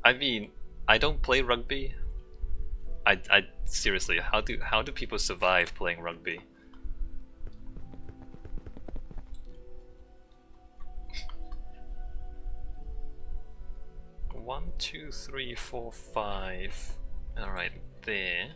I mean, I don't play rugby. I seriously, how do people survive playing rugby? One, two, three, four, five. All right, there.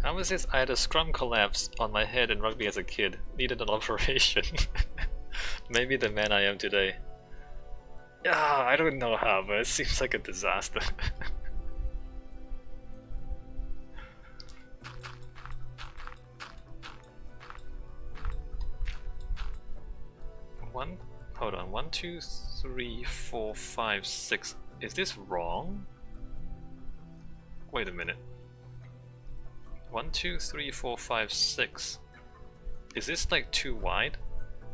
How is this? I had a scrum collapse on my head in rugby as a kid. Needed an operation. Maybe the man I am today. Yeah, I don't know how, but it seems like a disaster. Hold on. 1, 2, 3, 4, 5, 6. Is this wrong? Wait a minute. 1, 2, 3, 4, 5, 6. Is this like too wide?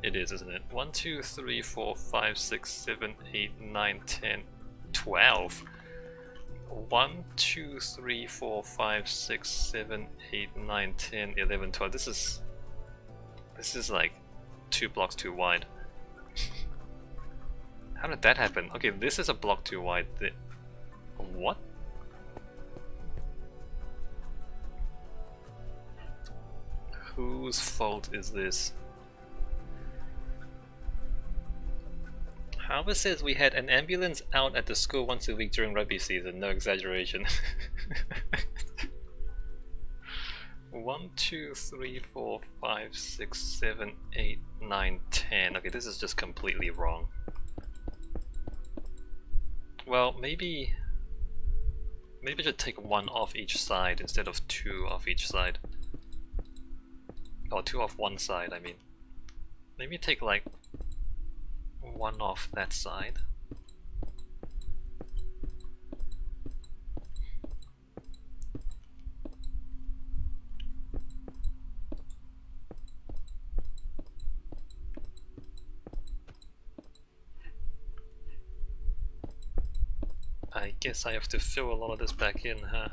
It is, isn't it? 1, 2, 3, 4, 5, 6, 7, 8, 9, 10, 12. 1, 2, 3, 4, 5, 6, 7, 8, 9, 10, 11, 12. This is like 2 blocks too wide. How did that happen? Okay, this is a block too wide. What? Whose fault is this? Harvard says we had an ambulance out at the school once a week during rugby season. No exaggeration. 1, 2, 3, 4, 5, 6, 7, 8, 9, 10. Okay, this is just completely wrong. Well, maybe I should take 1 off each side instead of 2 off each side. Or 2 off one side, I mean. Maybe take like 1 off that side. I guess I have to fill a lot of this back in, huh?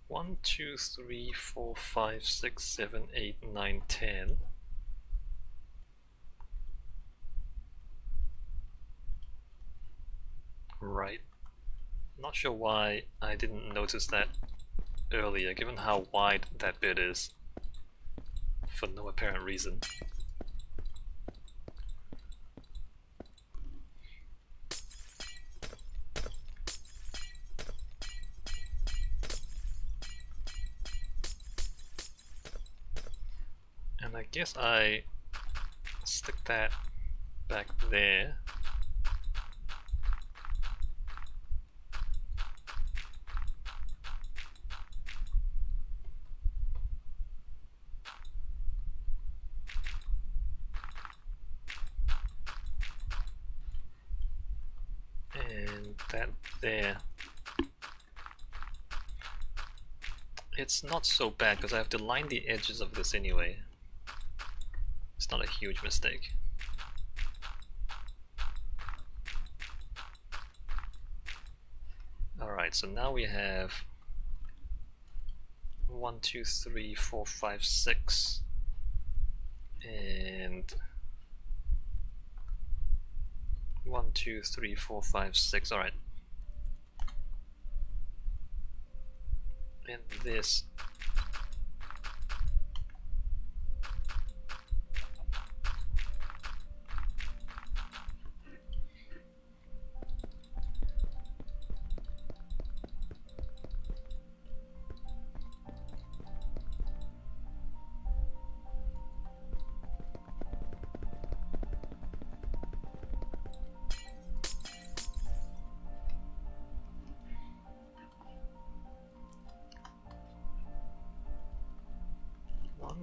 One, 2, 3, 4, 5, 6, 7, 8, 9, 10. Right. Not sure why I didn't notice that earlier, given how wide that bit is, for no apparent reason. And I guess I stick that back there. And that there. It's not so bad because I have to line the edges of this anyway. It's not a huge mistake. Alright, so now we have 1, 2, 3, 4, 5, 6. And 1, 2, 3, 4, 5, 6. Alright. And this.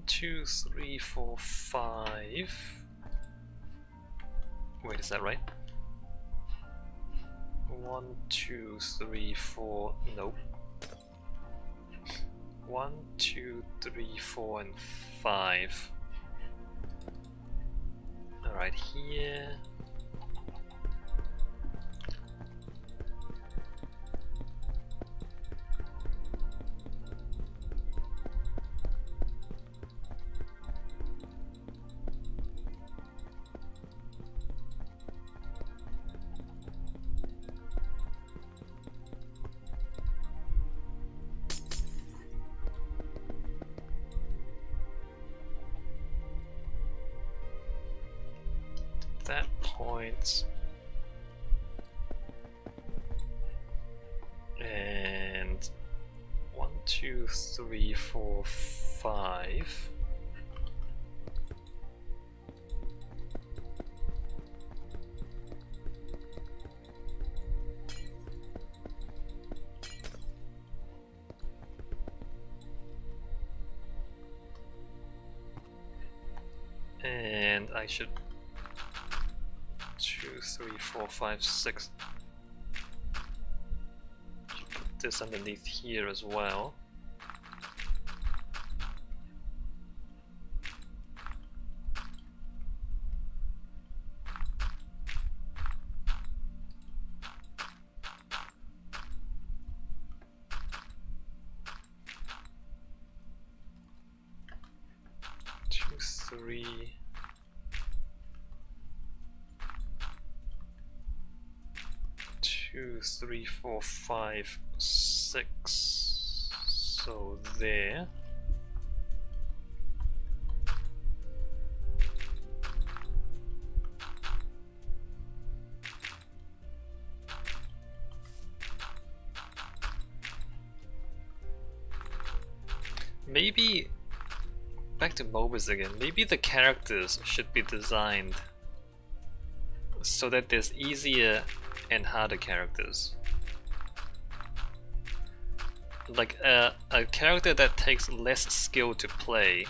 Two, three, four, five. Wait, is that right? 1, 2, 3, 4. Nope. 1, 2, 3, 4, and 5. Alright, here. That point, and 1, 2, 3, 4, 5. And I should 2, 3, 4, 5, 6. Put this underneath here as well. Two, 3. 2, 3, 4, 5, 6. So there. Maybe back to MOBAs again. Maybe the characters should be designed so that there's easier and harder characters. Like a character that takes less skill to play,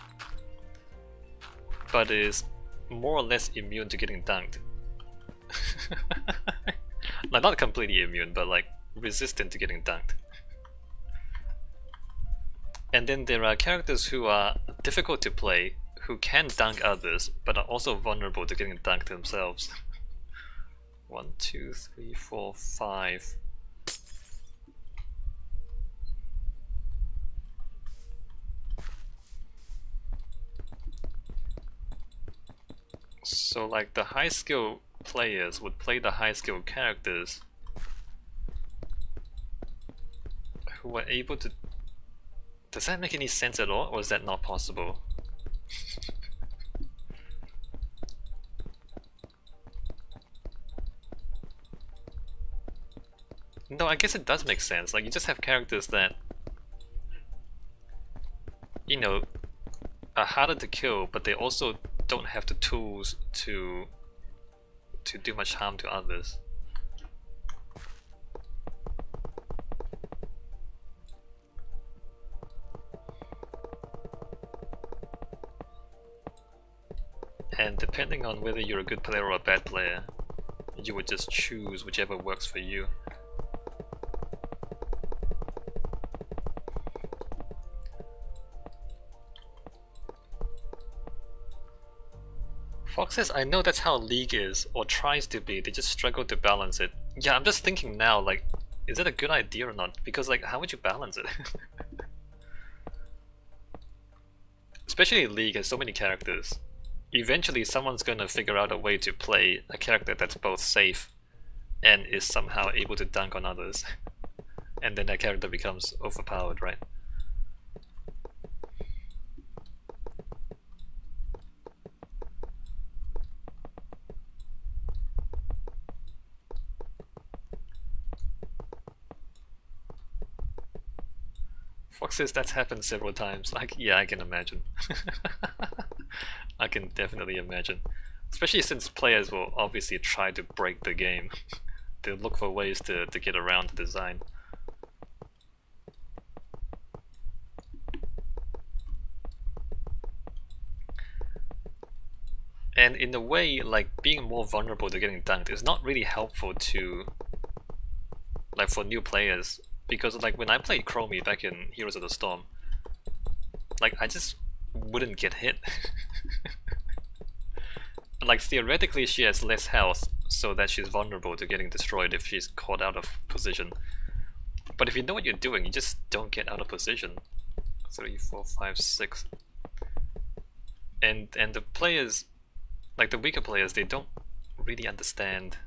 but is more or less immune to getting dunked. Like, not completely immune, but like resistant to getting dunked. And then there are characters who are difficult to play, who can dunk others, but are also vulnerable to getting dunked themselves. 1, 2, 3, 4, 5. So like the high skill players would play the high skill characters who are able to... Does that make any sense at all, or is that not possible? No, I guess it does make sense. Like, you just have characters that, you know, are harder to kill, but they also don't have the tools to do much harm to others. And depending on whether you're a good player or a bad player, you would just choose whichever works for you. Fox says, I know that's how League is, or tries to be, they just struggle to balance it. Yeah, I'm just thinking now, like, is it a good idea or not? Because, like, how would you balance it? Especially League has so many characters. Eventually someone's gonna figure out a way to play a character that's both safe and is somehow able to dunk on others. And then that character becomes overpowered, right? Fox says that's happened several times. Like, yeah, I can imagine. I can definitely imagine. Especially since players will obviously try to break the game. They'll look for ways to get around the design. And in a way, like, being more vulnerable to getting dunked is not really helpful to like for new players, because like when I played Chromie back in Heroes of the Storm, like I just wouldn't get hit. Like theoretically she has less health, so that she's vulnerable to getting destroyed if she's caught out of position. But if you know what you're doing, you just don't get out of position. 3, 4, 5, 6. And the players, like the weaker players, they don't really understand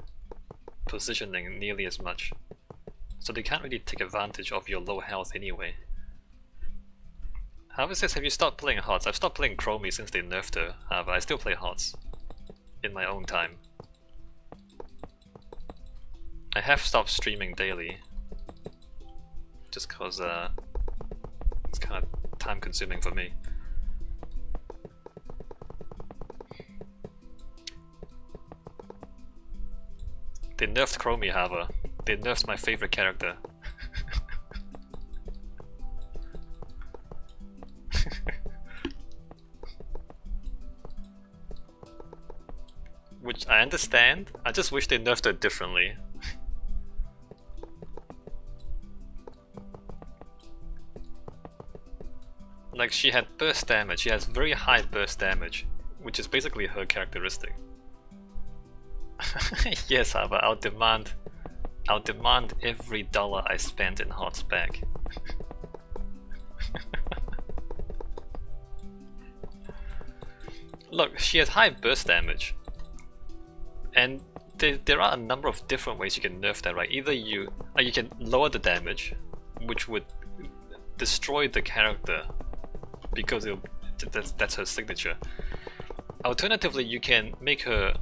positioning nearly as much. So they can't really take advantage of your low health anyway. However, says, have you stopped playing HOTS? I've stopped playing Chromie since they nerfed her, but I still play HOTS in my own time. I have stopped streaming daily, just cause it's kind of time consuming for me. They nerfed Chromie, however. They nerfed my favorite character. Which I understand, I just wish they nerfed her differently. Like, she had burst damage, she has very high burst damage, which is basically her characteristic. Yes, but I'll demand every dollar I spent in HOTS back. Look, she has high burst damage, and there are a number of different ways you can nerf that, right? Either you can lower the damage, which would destroy the character because that's her signature. Alternatively, you can make her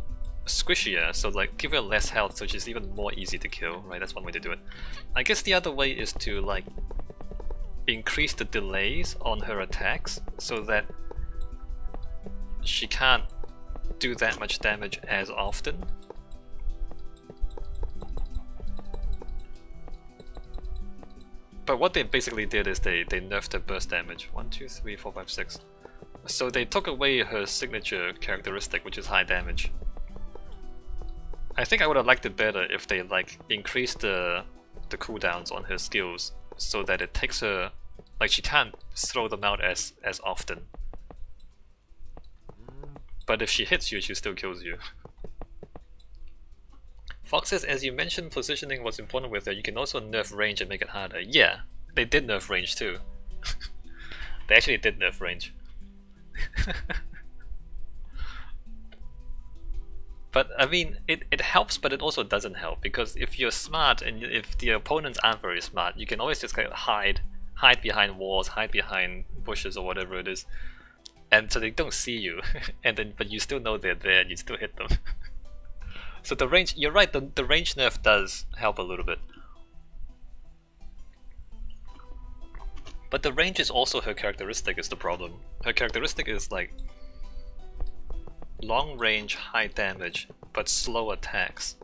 squishier, so like give her less health so she's even more easy to kill, right? That's one way to do it. I guess the other way is to like increase the delays on her attacks so that she can't do that much damage as often. But what they basically did is they nerfed her burst damage. 1, 2, 3, 4, 5, 6. So they took away her signature characteristic, which is high damage. I think I would have liked it better if they like increased the cooldowns on her skills so that it takes her, like she can't throw them out as often. But if she hits you, she still kills you. Fox says, as you mentioned, positioning was important with her, you can also nerf range and make it harder. Yeah, they did nerf range too. They actually did nerf range. But I mean, it helps, but it also doesn't help, because if you're smart and if the opponents aren't very smart, you can always just kind of hide behind walls, hide behind bushes or whatever it is, and so they don't see you, and then but you still know they're there and you still hit them. So the range, you're right, the range nerf does help a little bit. But the range is also her characteristic is the problem. Her characteristic is like long range, high damage, but slow attacks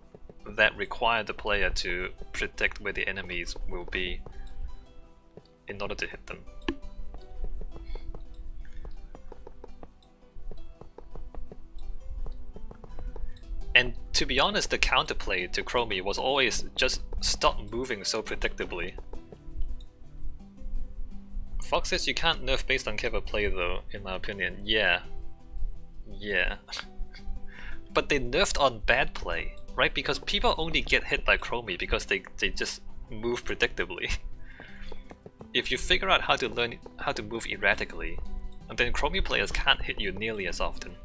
that require the player to predict where the enemies will be in order to hit them. And to be honest, the counterplay to Chromie was always just stop moving so predictably. Fox says you can't nerf based on clever play though, in my opinion. Yeah. But they nerfed on bad play, right? Because people only get hit by Chromie because they just move predictably. If you figure out how to learn how to move erratically, then Chromie players can't hit you nearly as often.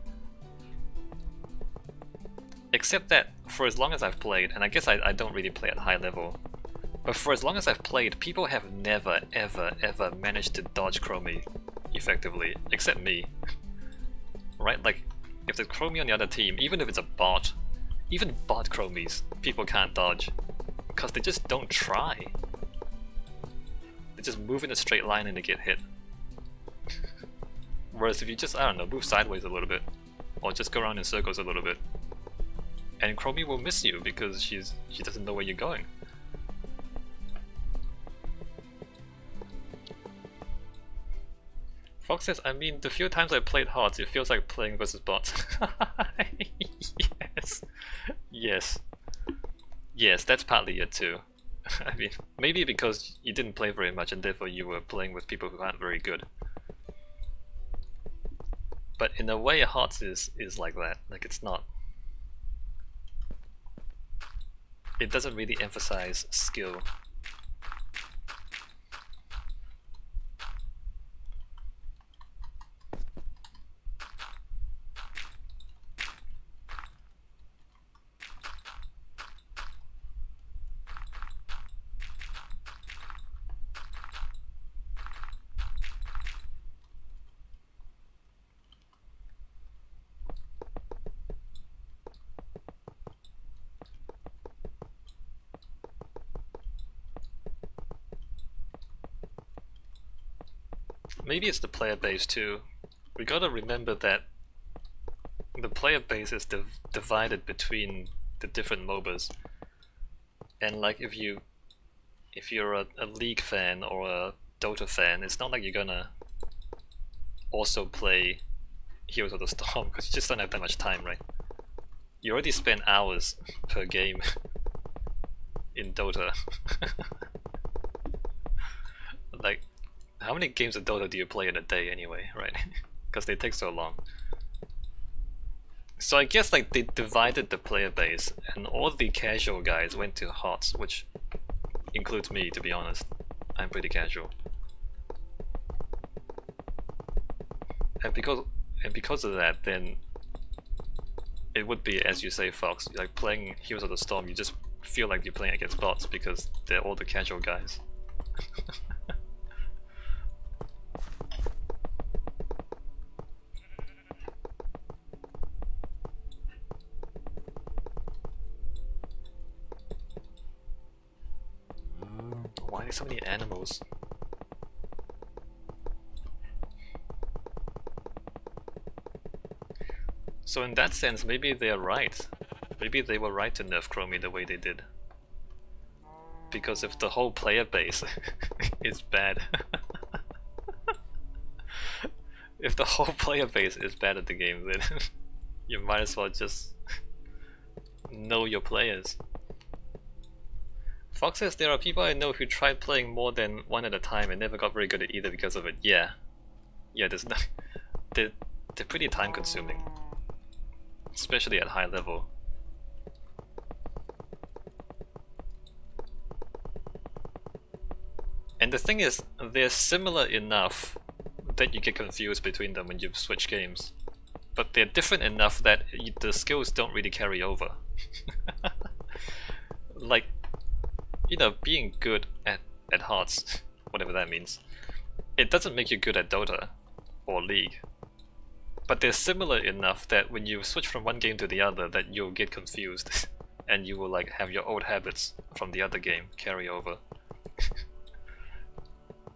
Except that for as long as I've played, and I guess I don't really play at high level, but for as long as I've played, people have never ever managed to dodge Chromie effectively, except me. Right? Like, if there's Chromie on the other team, even if it's a bot, even bot Chromies, people can't dodge, because they just don't try. They just move in a straight line and they get hit. Whereas if you just, I don't know, move sideways a little bit, or just go around in circles a little bit, and Chromie will miss you because she doesn't know where you're going. Fox says, I mean, the few times I played HOTS, it feels like playing versus bots. Yes. Yes, that's partly it too. I mean, maybe because you didn't play very much and therefore you were playing with people who aren't very good. But in a way, Hearts is like that. Like, it's not. It doesn't really emphasize skill. Maybe it's the player base too. We gotta remember that the player base is divided between the different MOBAs. And like if you're a League fan or a Dota fan, it's not like you're gonna also play Heroes of the Storm because you just don't have that much time, right? You already spend hours per game in Dota. Like, how many games of Dota do you play in a day anyway, right? Because they take so long. So I guess like they divided the player base and all the casual guys went to Hearts, which includes me, to be honest. I'm pretty casual. And because of that, then it would be, as you say, Fox, like playing Heroes of the Storm, you just feel like you're playing against bots because they're all the casual guys. Why are there so many animals? So in that sense, maybe they're right. Maybe they were right to nerf Chromie the way they did. Because if the whole player base is bad, if the whole player base is bad at the game, then you might as well just know your players. Fox says there are people I know who tried playing more than one at a time and never got very good at either because of it. Yeah, there's no, they're pretty time consuming, especially at high level. And the thing is, they're similar enough that you get confused between them when you switch games. But they're different enough that the skills don't really carry over. Like, you know, being good at Hearts, whatever that means, it doesn't make you good at Dota or League. But they're similar enough that when you switch from one game to the other that you'll get confused and you will like have your old habits from the other game carry over.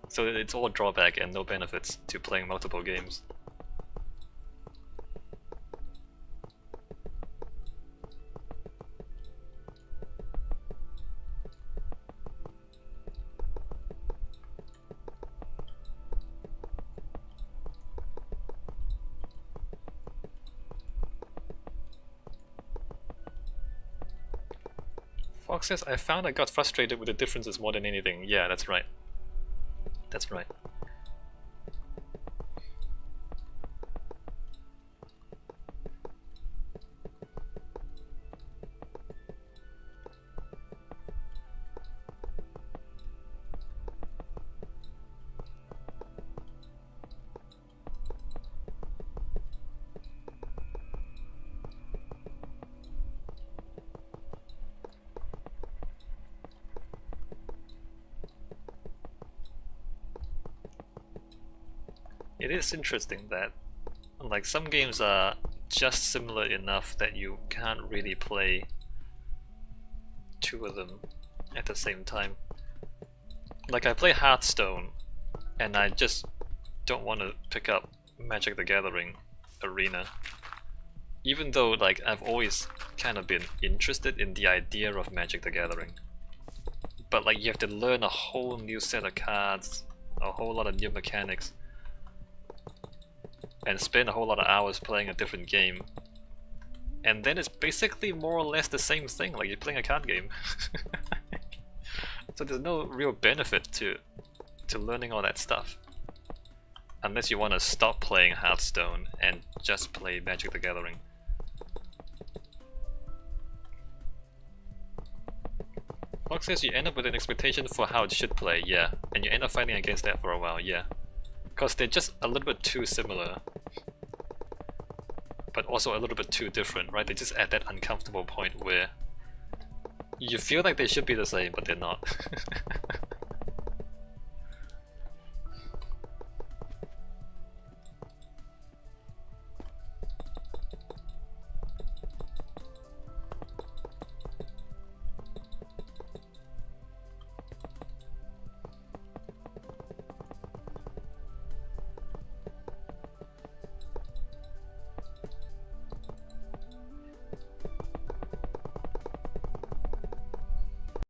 So it's all drawback and no benefits to playing multiple games. Fox says, I found I got frustrated with the differences more than anything. Yeah, that's right. That's right. It is interesting that like some games are just similar enough that you can't really play two of them at the same time. Like I play Hearthstone and I just don't want to pick up Magic the Gathering Arena. Even though like I've always kind of been interested in the idea of Magic the Gathering. But like you have to learn a whole new set of cards, a whole lot of new mechanics, and spend a whole lot of hours playing a different game. And then it's basically more or less the same thing, like you're playing a card game. So there's no real benefit to learning all that stuff. Unless you want to stop playing Hearthstone and just play Magic the Gathering. Fox says you end up with an expectation for how it should play, yeah. And you end up fighting against that for a while, yeah. Because they're just a little bit too similar. But also a little bit too different, right? They just at that uncomfortable point where you feel like they should be the same, but they're not.